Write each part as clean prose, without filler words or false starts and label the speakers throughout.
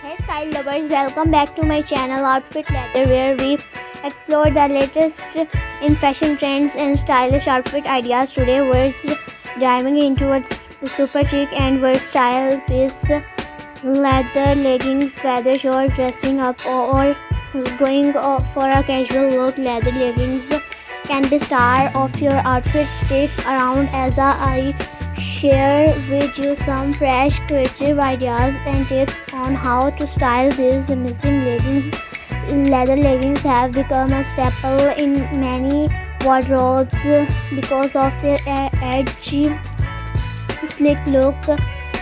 Speaker 1: Hey style lovers, welcome back to my channel Outfit Leather, where we explore the latest in fashion trends and stylish outfit ideas. Today we're diving into a super chic and versatile piece, leather leggings. Whether you're dressing up or going for a casual look, leather leggings can be star of your outfit. Stick around as I share with you some fresh creative ideas and tips on how to style these amazing leggings. Leather leggings have become a staple in many wardrobes because of their edgy, sleek look.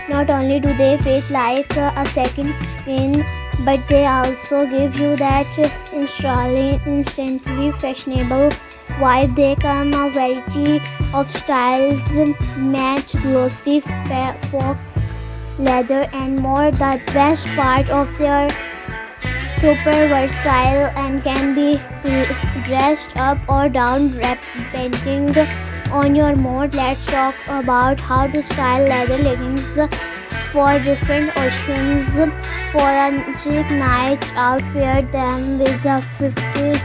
Speaker 1: Not only do they fit like a second skin, but they also give you that instantly fashionable vibe. They come a variety of styles, match, glossy, fox leather and more. The best part of their super versatile and can be dressed up or down depending on your mood. Let's talk about how to style leather leggings for different occasions. For a chic night out, pair them with a fitted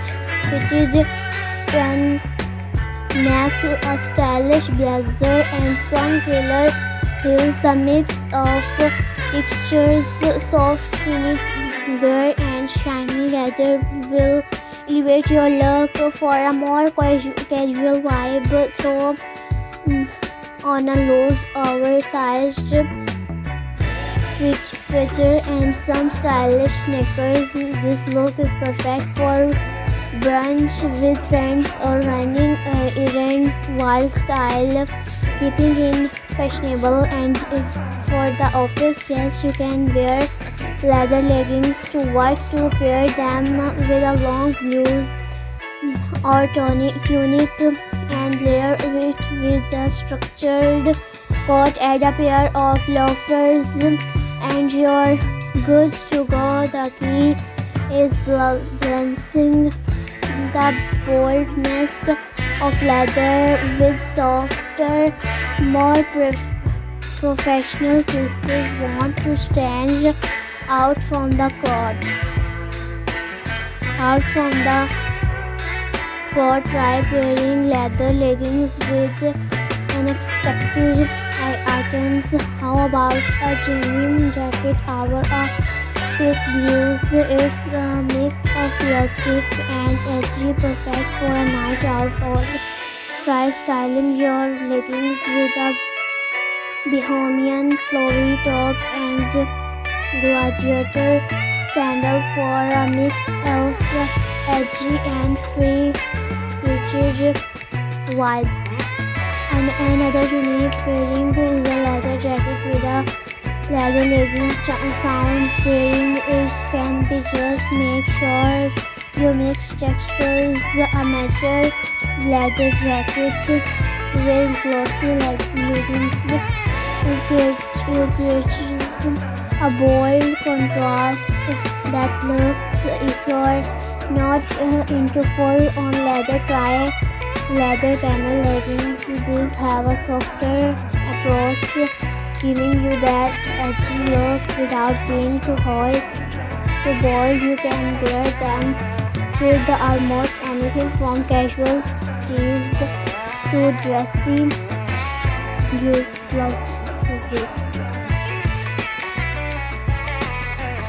Speaker 1: neck, a stylish blazer and some killer heels. The mix of textures, soft knitwear and shiny leather will elevate your look. For a more casual vibe, throw on a loose oversized sweater and some stylish sneakers. This look is perfect for brunch with friends or running errands while style keeping in fashionable. And for the office, yes, you can wear leather leggings to work, to pair them with a long blouse or tunic and layer it with a structured coat. Add a pair of loafers and you're good to go. The key is balancing the boldness of leather with softer, more professional pieces. Want to stand out from the crowd. Try pairing leather leggings with unexpected items. How about a genuine jacket or a silk blues? It's a mix of classic and edgy, perfect for a night out. Or try styling your leggings with a bohemian flowy top and gladiator sandal for a mix of edgy and free-spirited vibes. And another unique pairing is a leather jacket with a leather leggings. Sounds daring, it can be. Just make sure you mix textures. A mature leather jacket with glossy leggings creates a bold contrast that looks. If you're not into full-on leather, try leather panel leggings. These have a softer approach, giving you that edgy look without being too hot, too bold. You can wear them with almost anything from casual tees to dressy blouses.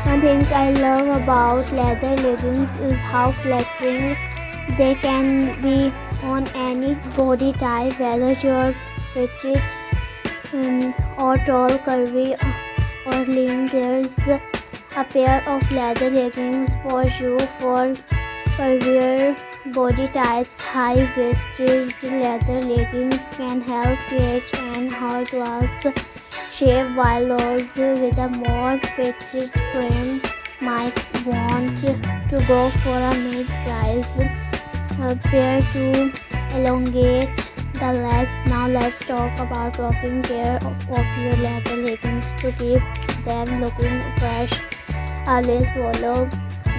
Speaker 1: One thing I love about leather leggings is how flattering they can be on any body type, whether you're petite or tall, curvy or lean. There's a pair of leather leggings for you. For curvier body types, high-waisted leather leggings can help create an hourglass shape, while those with a more petite frame might want to go for a mid-rise pair to elongate the legs. Now let's talk about taking care of your leather leggings to keep them looking fresh. Always follow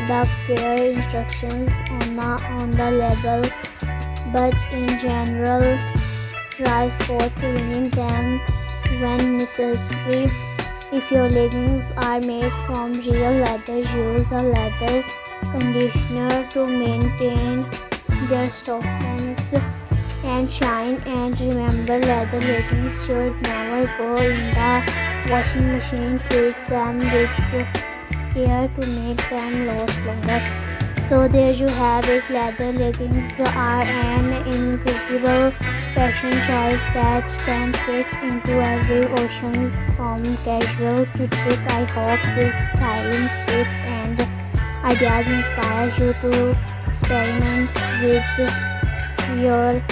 Speaker 1: the care instructions on the label, but in general, try spot cleaning them when necessary. If your leggings are made from real leather, use a leather conditioner to maintain their softness and shine. And remember, leather leggings should never go in the washing machine. Treat them with care to make them last longer. So there you have it. Leather leggings are an incredible fashion choice that can fit into every occasion, from casual to chic. I hope these styling tips and ideas inspire you to experiment with your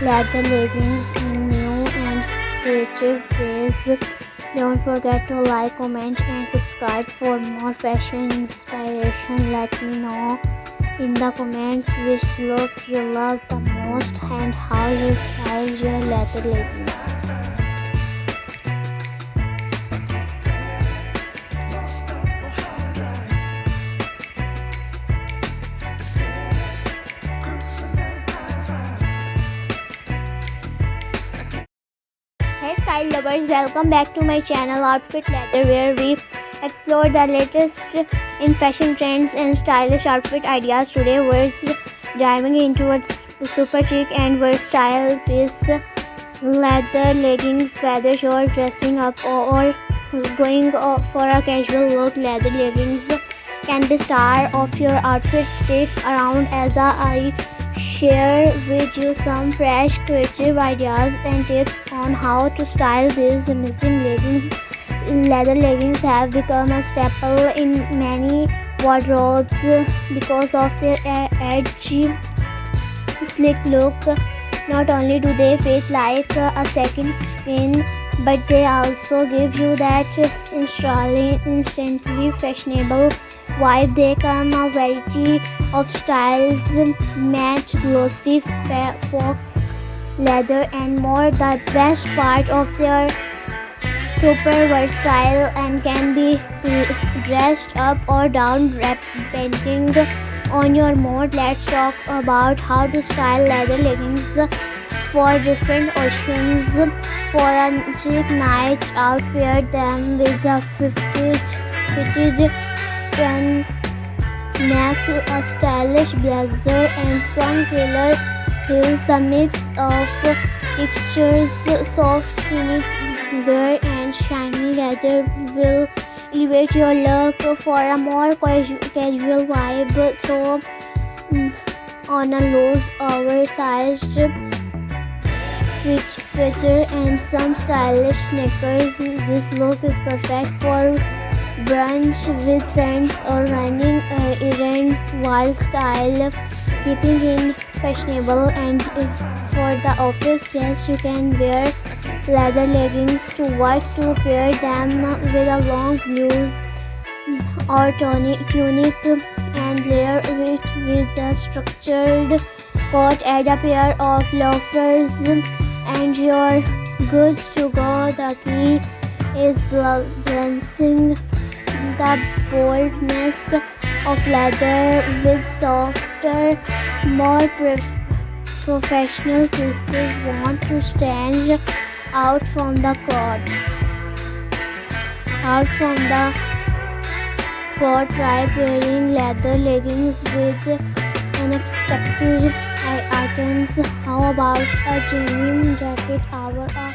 Speaker 1: leather leggings in new and creative ways. Don't forget to like, comment and subscribe for more fashion inspiration. Let me know in the comments which look you love the most and how you style your leather leggings. Hey style lovers, welcome back to my channel Outfit Leather, where we explore the latest in fashion trends and stylish outfit ideas. Today we're diving into a super chic and versatile piece, leather leggings. Whether you're dressing up or going for a casual look, leather leggings can be star of your outfit. Stick around as I share with you some fresh creative ideas and tips on how to style these amazing leggings. Leather leggings have become a staple in many wardrobes because of their edgy, slick look. Not only do they fit like a second skin, but they also give you that instantly fashionable vibe. They come a variety of styles, match, glossy, fox leather and more. The best part of their super versatile and can be dressed up or down depending on your mood. Let's talk about how to style leather leggings for different occasions. For a chic night out, pair them with a fitted turn neck, a stylish blazer and some killer heels. The mix of textures, soft knitwear and shiny leather will elevate your look. For a more casual vibe, throw on a loose oversized sweater and some stylish sneakers. This look is perfect for brunch with friends or running errands while style keeping in fashionable. And for the office, yes, you can wear leather leggings to work, to pair them with a long blouse or tunic and layer it with a structured coat. Add a pair of loafers and you're good to go. The key is balancing the boldness of leather with softer, more professional pieces. Want to stand out from the crowd. Try pairing leather leggings with unexpected items. How about a genuine jacket or a